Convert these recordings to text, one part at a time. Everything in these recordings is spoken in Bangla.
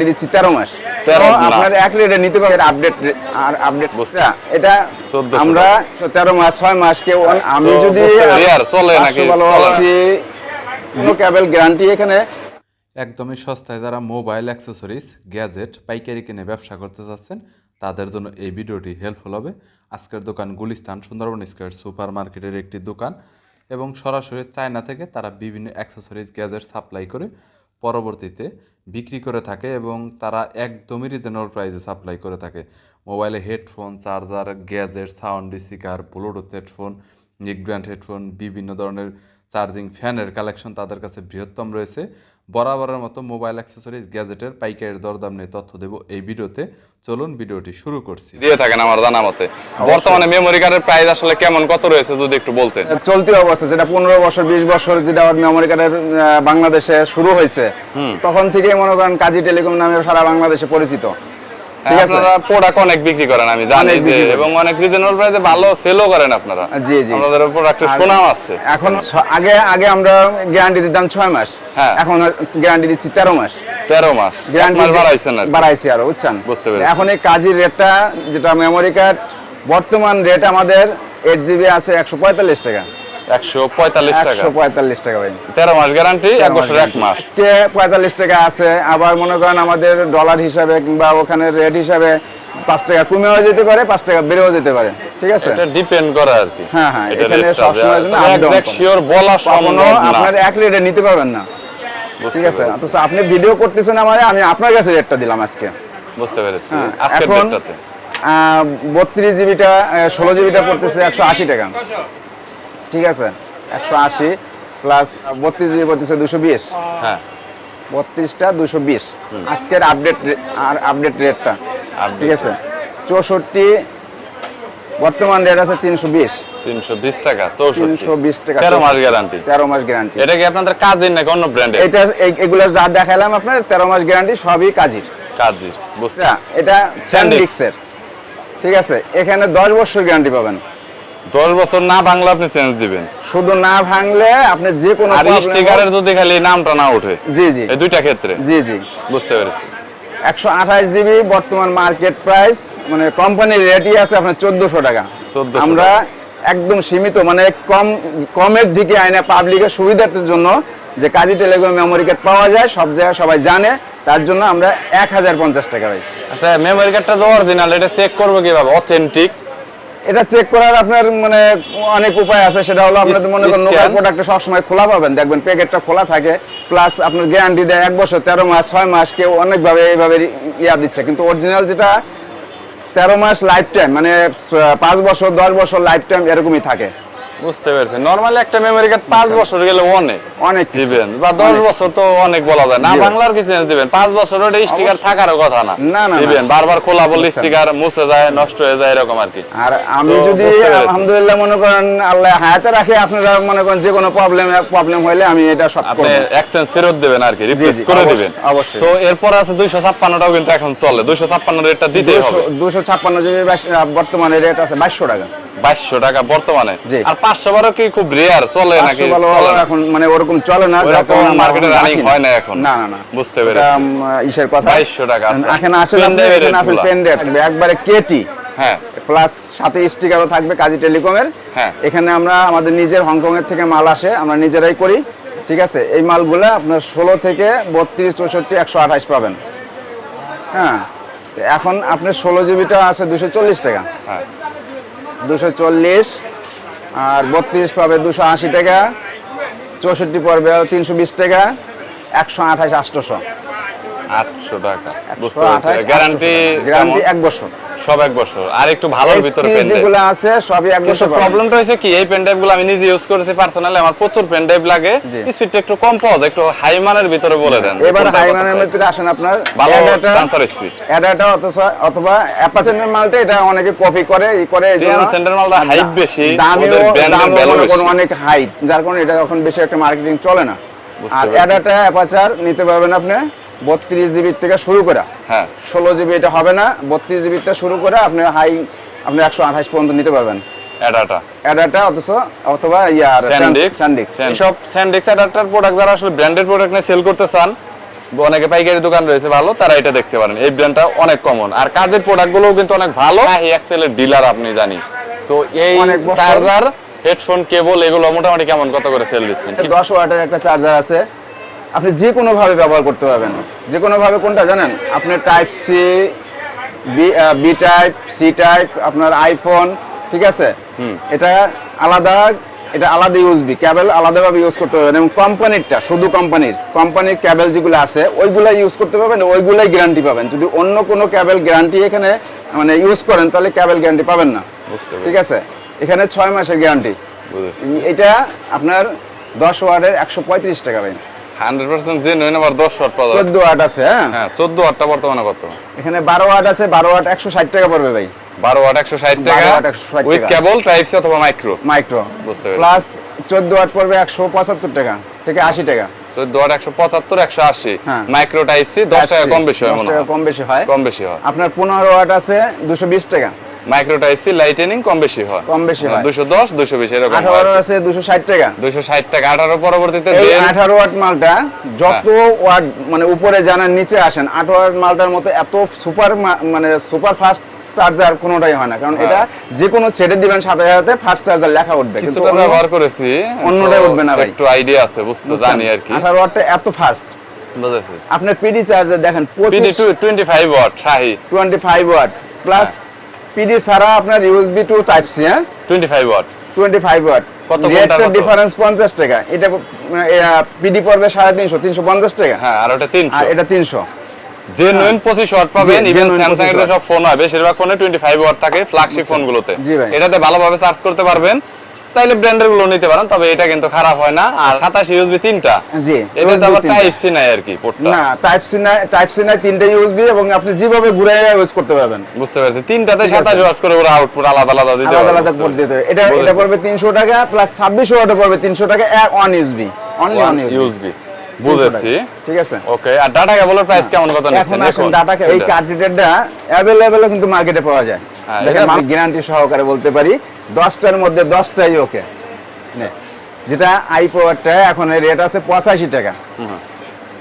দিচ্ছি 13 মাস। আপনার এক রেটে নিতে পারবেন আপডেট বুঝতে এটা আমরা 13 মাস 6 মাস কেউ আমি যদি চলে নাকি কোনো কেবল গ্যারান্টি এখানে একদমই সস্তায় যারা মোবাইল অ্যাক্সেসরিজ গ্যাজেট পাইকারি কিনে ব্যবসা করতে চাচ্ছেন তাদের জন্য এই ভিডিওটি হেল্পফুল হবে। আজকের দোকান গুলিস্তান সুন্দরবন স্কয়ার সুপার মার্কেটের একটি দোকান এবং সরাসরি চায়না থেকে তারা বিভিন্ন অ্যাক্সেসরিজ গ্যাজেট সাপ্লাই করে পরবর্তীতে বিক্রি করে থাকে এবং তারা একদমই রিজনেবল প্রাইসে সাপ্লাই করে থাকে। মোবাইলে headphone, charger, gadget, sound speaker, bluetooth headphone, neck brand headphone, বিভিন্ন ধরনের চার্জিং ফ্যানের কালেকশন তাদের কাছে বৃহত্তম রয়েছে। বরাবরের মতো মোবাইল অ্যাক্সেসরিজ গ্যাজেটের পাইকারি দরদাম নিয়ে তথ্য দেব এই ভিডিওতে। চলুন ভিডিওটি শুরু করছি। দিয়ে থাকেন আমার জানা মতে। বর্তমানে মেমোরি কার্ডের প্রাইস আসলে কেমন কত রয়েছে যদি একটু বলতেন। চলতি অবস্থা যেটা 15 বছর 20 বছর যেটা মেমোরি কার্ডের বাংলাদেশে শুরু হয়েছে তখন থেকে মনে করেন কাজী টেলিকম নামে সারা বাংলাদেশে পরিচিত। ঠিক আছে, আপনারা প্রোডাক্ট অনেক বিক্রি করেন আমি জানি যে, এবং অনেক রিজনেবল প্রাইসে ভালো সেলও করেন আপনারা। জি জি, আপনাদের প্রোডাক্টের সুনাম আছে। এখন আগে আমরা গ্যারান্টি দিতাম 6 মাস, এখন গ্যারান্টি দিচ্ছি 13 মাস। 13 মাস গ্যারান্টি বাড়াইছি আরো, বুঝছেন? বুঝতে পেরেছি। এখন এই কাজের রেটটা যেটা মেমোরি কার্ড বর্তমান রেট আমাদের 8GB আছে 145 টাকা। 145 টাকা 145 টাকা ভাই। 13 মাস গ্যারান্টি, 1 বছর 1 মাস। আজকে 45 টাকা আছে। আবার মনে করেন আমাদের ডলার হিসাবে কিংবা ওখানে রেট হিসাবে 5 টাকা কমেও যেতে পারে, 5 টাকা বেড়েও যেতে পারে। ঠিক আছে, এটা ডিপেন্ড করে আর কি। হ্যাঁ হ্যাঁ, এখানে সব সময় জন্য একজ্যাক্ট শিওর বলা সম্ভব না, আপনার এক রেটে নিতে পারবেন না। ঠিক আছে, অথচ আপনি ভিডিও করতেছেন আমারে, আমি আপনার কাছে রেটটা দিলাম আজকে। বুঝতে পেরেছি। আজকের রেটটাতে 32GBটা 16GBটা পড়তেছে 180 টাকা। ঠিক আছে, 180 প্লাস 32GB পড়তেছে 220। হ্যাঁ, 32টা 220 আজকের আপডেট রেটটা। ঠিক আছে, 64 বর্তমান রেট আছে 320 টাকা। 320 টাকা, 13 মাস গ্যারান্টি। 13 মাস গ্যারান্টি। এটা কি আপনাদের কাজের নাকি অন্য ব্র্যান্ডের? এটা এগুলো যা দেখাইলাম আপনার 13 মাস গ্যারান্টি সবই কাজের। বুঝতে। এটা স্যান্ডিক্সের। ঠিক আছে, এখানে 10 বছর গ্যারান্টি পাবেন। 10 বছর না ভাঙলে আপনি চেঞ্জ দিবেন। শুধু না ভাঙলে আপনি যে কোনো আর স্টিকারের যদি খালি নামটা না ওঠে। জি জি, এই দুইটা ক্ষেত্রে। জি জি, বুঝতে পেরেছি। 128GB বর্তমান মার্কেট প্রাইস, মানে কোম্পানির রেটই আছে আপনার 1400 টাকা। আমরা একদম সীমিত, মানে কমের দিকে আইনা পাবলিকের সুবিধার্থের জন্য যে কাজী টেলিকম মেমোরি কার্ড পাওয়া যায় সব জায়গায় সবাই জানে, তার জন্য আমরা 1050 টাকা ভাই। আচ্ছা, মেমোরি কার্ডটা যে অরিজিনাল এটা চেক করব কিভাবে? অথেন্টিক এটা চেক করার আপনার মানে অনেক উপায় আছে। সেটা হলো আপনাদের মনে করেন লোকাল প্রোডাক্টটা সবসময় খোলা পাবেন, দেখবেন প্যাকেটটা খোলা থাকে, প্লাস আপনার গ্যারান্টি দেয় 1 বছর 13 মাস 6 মাস, কেউ অনেকভাবে এইভাবে দিচ্ছে, কিন্তু অরিজিনাল যেটা 13 মাস লাইফ টাইম, মানে 5 বছর 10 বছর লাইফ টাইম এরকমই থাকে। বুঝতে পেরেছি। নরমালি একটা মেমোরি কার্ড 5 বছর গেলে অনেক দিবেন, বা 10 বছর তো অনেক বলা যায় না, বাংলার কি চেঞ্জ দিবেন। 5 বছর ওটা স্টিকার থাকারও কথা না, দিবেন বারবার খোলা বললে স্টিকার মুছে যায়, নষ্ট হয়ে যায়, এরকম আর কি। আর আমি যদি আলহামদুলিল্লাহ মনে করেন আল্লাহ হায়াতে রাখে, আপনারা মনে করেন যে কোনো প্রবলেম হইলে আমি এটা সব আপনি এক্সচেঞ্জ ফেরত দিবেন আর কি, রিপ্লেস করে দিবেন অবশ্যই। তো এরপর আছে 256টাও কিন্তু এখন চলে, 256 রেটটা দিতে হবে। 256GB বর্তমানে রেট আছে 2200 টাকা। 2200 টাকা বর্তমানে। আর 512 কি খুব রেয়ার চলে নাকি? এখন মানে ওরকম চলে না, যখন মার্কেটে রানিং হয় না এখন। না না না, বুঝতে পেরেছি। ইসের কথা 2200 টাকা। এখানে আসলে পেন ড্রাইভ থাকবে একবারে কেটি, হ্যাঁ, প্লাস সাথে স্টিকারও থাকবে কাজী টেলিকমের। হ্যাঁ, এখানে আমরা আমাদের নিজের হংকং এর থেকে মাল আসে, আমরা নিজেরাই করি। ঠিক আছে, এই মালগুলো আপনার 16 থেকে 32 64 128 পাবেন। হ্যাঁ, এখন আপনার 16GBটা আছে 240 টাকা। হ্যাঁ, 240, আর 32 পাবে 280 টাকা, 64 পড়বে 320 টাকা, 128 800 টাকা। বুঝতে পেরেছি। গ্যারান্টি 1 বছর, সব 1 বছর। আর একটু ভালো ভিতরে পেন যেগুলো আছে সবই 1 বছর। প্রবলেমটা হইছে কি, এই পেন ড্রাইভগুলো আমি নিজে ইউজ করেছি পার্সোনালি, আমার প্রচুর পেন ড্রাইভ লাগে, স্পিডটা একটু কম পাওয়া যায়, একটু হাই মানের ভিতরে বলে দেন। এবার হাই মানের ভিতরে আসেন আপনার ভালো ট্রান্সফার স্পিড, অ্যাডাটা অথবা অ্যাপাসেন্টের মালটা এটা অনেকে কপি করে এইজন্য সেন্টার মালটা হাইট বেশি, ওদের ব্র্যান্ডের ভ্যালু অনেক হাই, যার কারণে এটা এখন বেশি একটা মার্কেটিং চলে না। আর অ্যাডাটা অ্যাপাচার নিতে পারবেন আপনি 32GB থেকে শুরু করে। হ্যাঁ, 16GB এটা হবে না, 32GB থেকে শুরু করে আপনি 128 পর্যন্ত নিতে পারবেন অ্যাডাটা, অথবা স্যান্ডিক্স। সব স্যান্ডিক্স অ্যাডাপ্টার প্রোডাক্ট যারা আসলে ব্র্যান্ডেড প্রোডাক্ট নিয়ে সেল করতে চান অনেকে পাইকারি দোকান রয়েছে ভালো, তারা এটা দেখতে পারেন। এই ব্র্যান্ডটা অনেক কমন, আর কাজের প্রোডাক্টগুলোও কিন্তু অনেক ভালো। এই এক্সেলের ডিলার আপনি জানি। তো এই চার্জার, হেডফোন, কেবল এগুলো মোটামুটি কেমন কত করে সেল দিচ্ছেন? 10 ওয়াটের একটা চার্জার আছে, আপনি যে কোনো ভাবে ব্যবহার করতে পারবেন। যে কোনো ভাবে কোনটা জানেন? আপনি type C, B type, C type, আপনার আইফোন, ঠিক আছে? এটা আলাদা, এটা আলাদা ইউএসবি কেবল আলাদাভাবে ইউজ করতে পারবেন, এবং কোম্পানিরটা শুধু কোম্পানির কেবল যেগুলো আছে ওইগুলাই ইউজ করতে পারবেন, ওইগুলাই গ্যারান্টি পাবেন। যদি অন্য কোনো কেবল গ্যারান্টি এখানে মানে ইউজ করেন তাহলে কেবল গ্যারান্টি পাবেন না, ঠিক আছে? এখানে 6 মাসের গ্যারান্টি। এটা আপনার 10 ওয়াটের 135 টাকা ভাই। 100% জেনুইন। আবার 10 ওয়াট পাওয়া যায়। 14 ওয়াট আছে। হ্যাঁ 14 ওয়াটটা বর্তমানে কত? এখানে 12 ওয়াট আছে, 12 ওয়াট 160 টাকা পড়বে ভাই। 12 ওয়াট 160 টাকা 12 ওয়াট 160 উইথ টাকা। কেবল টাইপ সি অথবা মাইক্রো। বুঝতে পেরেছি। প্লাস 14 ওয়াট পড়বে 175 টাকা থেকে 80 টাকা। 14 ওয়াট 175 180। হ্যাঁ। মাইক্রো টাইপ সি 10 টাকা কম বেশি হয় 10 মনে টাকা হয়। কম বেশি হয়। কম বেশি হয়। আপনার 15 ওয়াট আছে 220 টাকা। মাইক্রো টাইপ সি লাইটেনিং কম বেশি হয়। কম বেশি হয়। 210 220 এরকম হয়। 18 আছে 260 টাকা। 260 টাকা। 18 পরবর্তীতে এই দেন 18 ওয়াট মালটা যত ওয়াট মানে উপরে জানার নিচে আসেন, 18 ওয়াট মালটার মতো এত মানে সুপার ফাস্ট চার্জার কোনোটাই হয় না, কারণ এটা যে কোনো ছেড়ে দিবেন সাথে সাথে ফাস্ট চার্জার লেখা উঠবে, কিন্তু কিছুটা ব্যবহার করেছি, অন্যটাই উঠবে না ভাই। একটু আইডিয়া আছে, বুঝতে জানি আর কি। 18 ওয়াটটা এত ফাস্ট। বুঝেছি। আপনার পিডি চার্জার দেখেন পিডি 25 ওয়াট শাহি 25 ওয়াট প্লাস পিডি ছাড়া আপনার USB to type C. 25 watt 25 watt. কত রেটটা কোনটার কত? ডিফারেন্স 50 টাকা। এটা পিডি পড়বে 350 350 টাকা। হ্যাঁ, আর ওটা 300। আর এটা 300। জেনুইন 25 ওয়াট পাবেন। জি, ইভেন genuine স্যামসাং এর 25 সব ফোন হয়, বেশিরভাগ ফোনে 25 ওয়াট থাকে ফ্ল্যাগশিপ ফোনগুলোতে। জি ভাই। এটাতে ভালোভাবে চার্জ করতে পারবেন। চাইলে ব্র্যান্ডের গুলো নিতে পারেন, তবে এটা কিন্তু খারাপ হয় না। আর 27 ইউএসবি 3টা। জি, এটা তো আবার USB টাইপ সি নাই আর কি পোর্টটা। না, টাইপ সি নাই, 3টা ইউএসবি, এবং আপনি যেভাবে ঘুরে ইউজ করতে পারবেন। বুঝতে পারছি। 3টাতে ঠিক আছে। 27 ওয়াট করে ওরা আউটপুট আলাদা আলাদা দিতে আলাদা পারবে। আলাদা পোর্ট দিতে হবে। এটা পড়বে 300 টাকা প্লাস 26 ওয়াটে পড়বে 300 টাকা, on USB, only on USB. বুঝেছি। ঠিক আছে। ওকে। আর ডাটা কেবলের প্রাইস কেমন কত নিচ্ছেন এখন আসেন ডাটা, এই কার্ট্রিজটা अवेलेबल কিন্তু মার্কেটে পাওয়া যায়। হ্যাঁ, দেখেন এটা আমি গ্যারান্টি সহকারে বলতে পারি 10টার মধ্যে 10টাই ওকে। যেটা আই পাওয়ারটা এখন রেট আছে 85 টাকা।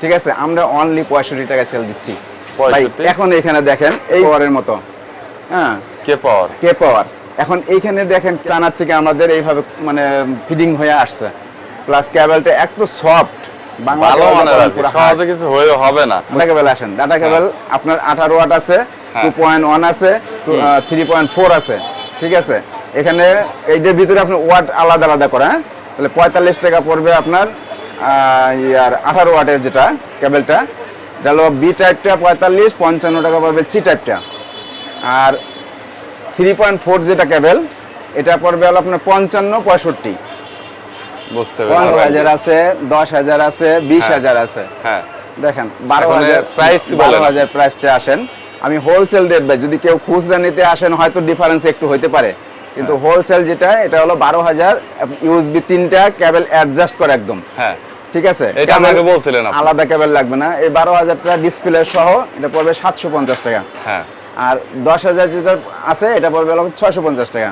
ঠিক আছে, আমরা অনলি 65 টাকা সেল দিচ্ছি ভাই। 65? এখন এখানে দেখেন এই পাওয়ারের মতো, হ্যাঁ কে পাওয়ার। কে পাওয়ার। এখন এইখানে দেখেন চানার থেকে আমাদের এইভাবে মানে ফিডিং হয়ে আসছে, প্লাস কেবলটা এত সফট, বাংলা ভালো কেবলটা মানের আর কি, পুরো সহজে কিছু হয়ে হবে না। ডাটা কেবল আসেন, ডাটা কেবল আপনার 18 ওয়াট আছে, 2.1 আছে, 3.4 আছে, ঠিক আছে। এখানে এইটার ভিতরে আপনার ওয়াট আলাদা আলাদা করে, হ্যাঁ, তাহলে 45 টাকা পড়বে আপনার। আর 18 ওয়াটের যেটা কেবলটা, এটা হলো বি টাইপটা 45, 55 টাকা পড়বে সি টাইপটা। আর 3.4 যেটা কেবল, এটা পড়বে হলো আপনার 55 65। বুঝতে 5000 আছে, 10,000 আছে, 20,000 আছে। হ্যাঁ, দেখেন 12,000 প্রাইস বলেন। 12,000 প্রাইসটা আসেন। আমি হোলসেল রেট ভাই, যদি কেউ খুচরা নিতে আসেন হয়তো ডিফারেন্স একটু হইতে পারে, কিন্তু হোলসেল যেটা এটা হলো 12,000। ইউএসবি 3টা কেবল অ্যাডজাস্ট করে একদম, হ্যাঁ, ঠিক আছে। এটা আমাকে বলছিলেন আপনি। আলাদা কেবল লাগবে না। এই 12,000 টাকা ডিসপ্লে সহ এটা পড়বে 750 টাকা। হ্যাঁ, আর 10,000 যেটা আছে এটা পড়বে হলো 650 টাকা।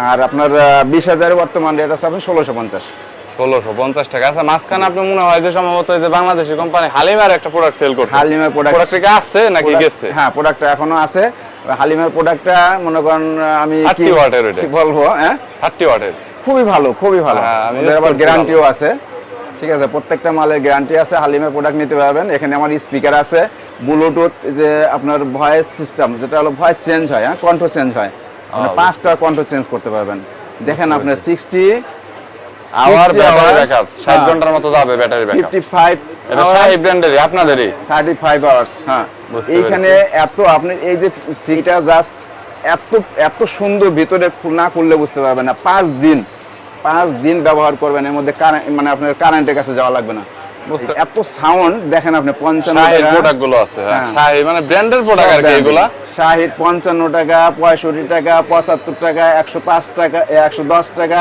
আর আপনার 20,000 বর্তমান রেট আছে আপনি 1650। 1650 টাকা। আচ্ছা, মাঝখানে আপনি মনে হয় যে সম্ভবত এই যে বাংলাদেশি কোম্পানি হালিমার একটা প্রোডাক্ট সেল করছে। হালিমার প্রোডাক্ট কি আছে নাকি গেছে? হ্যাঁ, প্রোডাক্টটা এখনো আছে। হালিমার প্রোডাক্টটা মনে করেন আমি 30 ওয়াটের এটা। কি বলবো, হ্যাঁ 30 ওয়াটের। খুবই ভালো, খুবই ভালো। হ্যাঁ, আমি ওদের use আবার করছি গ্যারান্টিও আছে, ঠিক আছে। প্রত্যেকটা মালের গ্যারান্টি আছে। হালিমের প্রোডাক্ট নিতে পারবেন। এখানে আমার স্পিকার আছে, ব্লুটুথ, যে আপনার ভয়েস সিস্টেম, যেটা হলো ভয়েস চেঞ্জ হয়, হ্যাঁ, কণ্ঠ চেঞ্জ হয়, মানে 5টা কণ্ঠ চেঞ্জ করতে পারবেন। দেখেন আপনার 60 আওয়ার ব্যাটারি hours, ব্যাকআপ 60 ঘন্টার মতো যাবে ব্যাটারি ব্যাকআপ। 55 এটা শাহি ব্র্যান্ডেরই, আপনাদেরই। 35 আওয়ার্স। হ্যাঁ, বুঝতে এইখানে এত আপনি এই যে সিটা জাস্ট এত এত সুন্দর, ভিতরে না খুললে বুঝতে পারবেন না। 5 দিন ব্যবহার করবেন, এর মধ্যে মানে আপনার কারেন্টের কাছে যাওয়া লাগবে না। এত সাউন্ড দেখেন আপনি। 55 শাহি টাকা প্রোডাক্ট গুলো আছে, হ্যাঁ, হ্যাঁ। শাহি মানে ব্র্যান্ডের প্রোডাক্ট আর কি এগুলা। শাহিদ 55 টাকা, 65 টাকা, 75 টাকা, 105 টাকা, 110 টাকা,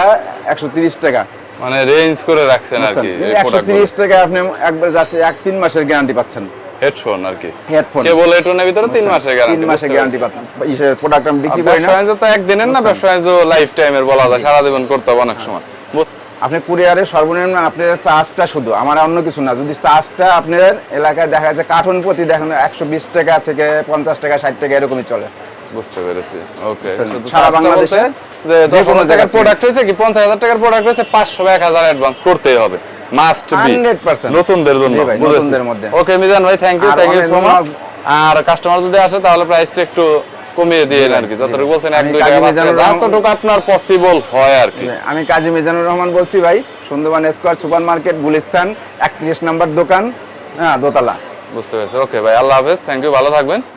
130 টাকা, মানে রেঞ্জ করে রাখছেন আর কি এই প্রোডাক্ট। 130 টাকা আপনি একবার জাস্ট 1-3 মাসের গ্যারান্টি পাচ্ছেন। হেডফোন আর কি, হেডফোন কেবল হেডফোনের ভিতরে 3 মাসের গ্যারান্টি। 3 মাসের গ্যারান্টি পাচ্ছেন। এই প্রোডাক্ট আমি বিক্রি করি না। ব্যবসা তো একদিনের না, ব্যবসা লাইফ টাইমের বলা যায়, সারা জীবন করতে হবে অনেক সময়। আপনি কুরিয়ারে সর্বনিম্ন আপনার চার্জটা শুধু, আমার অন্য কিছু না, যদি চার্জটা আপনার এলাকায় দেখা যাচ্ছে কার্টুন প্রতি দেখেন 120 টাকা থেকে 50 টাকা 60 টাকা এরকমই চলে। বুঝতে পেরেছি। ওকে, সারা বাংলাদেশে যে যে 10,000 কোনো টাকার জায়গায় প্রোডাক্ট হয়েছে কি 50,000 টাকার প্রোডাক্ট হয়েছে 500 বা 1000 অ্যাডভান্স করতেই হবে, মাস্ট বি 100% নতুনদের জন্য। জি ভাই, নতুনদের মধ্যে। ওকে মিজান ভাই, থ্যাংক ইউ আর সো অনেক মাচ। আর কাস্টমার যদি আসে তাহলে প্রাইসটা একটু কমিয়ে দিয়ে আর কি, যতটুকু বলছেন 1-2 টাকা 5 টাকা যতটুকু আপনার পসিবল হয় আর কি। আমি কাজী মিজানুর রহমান বলছি ভাই, Sundarban square super market, Gulistan 31 নম্বর দোকান, হ্যাঁ, দোতলা। বুঝতে পেরেছি। ওকে ভাই, আল্লাহ হাফেজ, থ্যাংক ইউ, ভালো থাকবেন।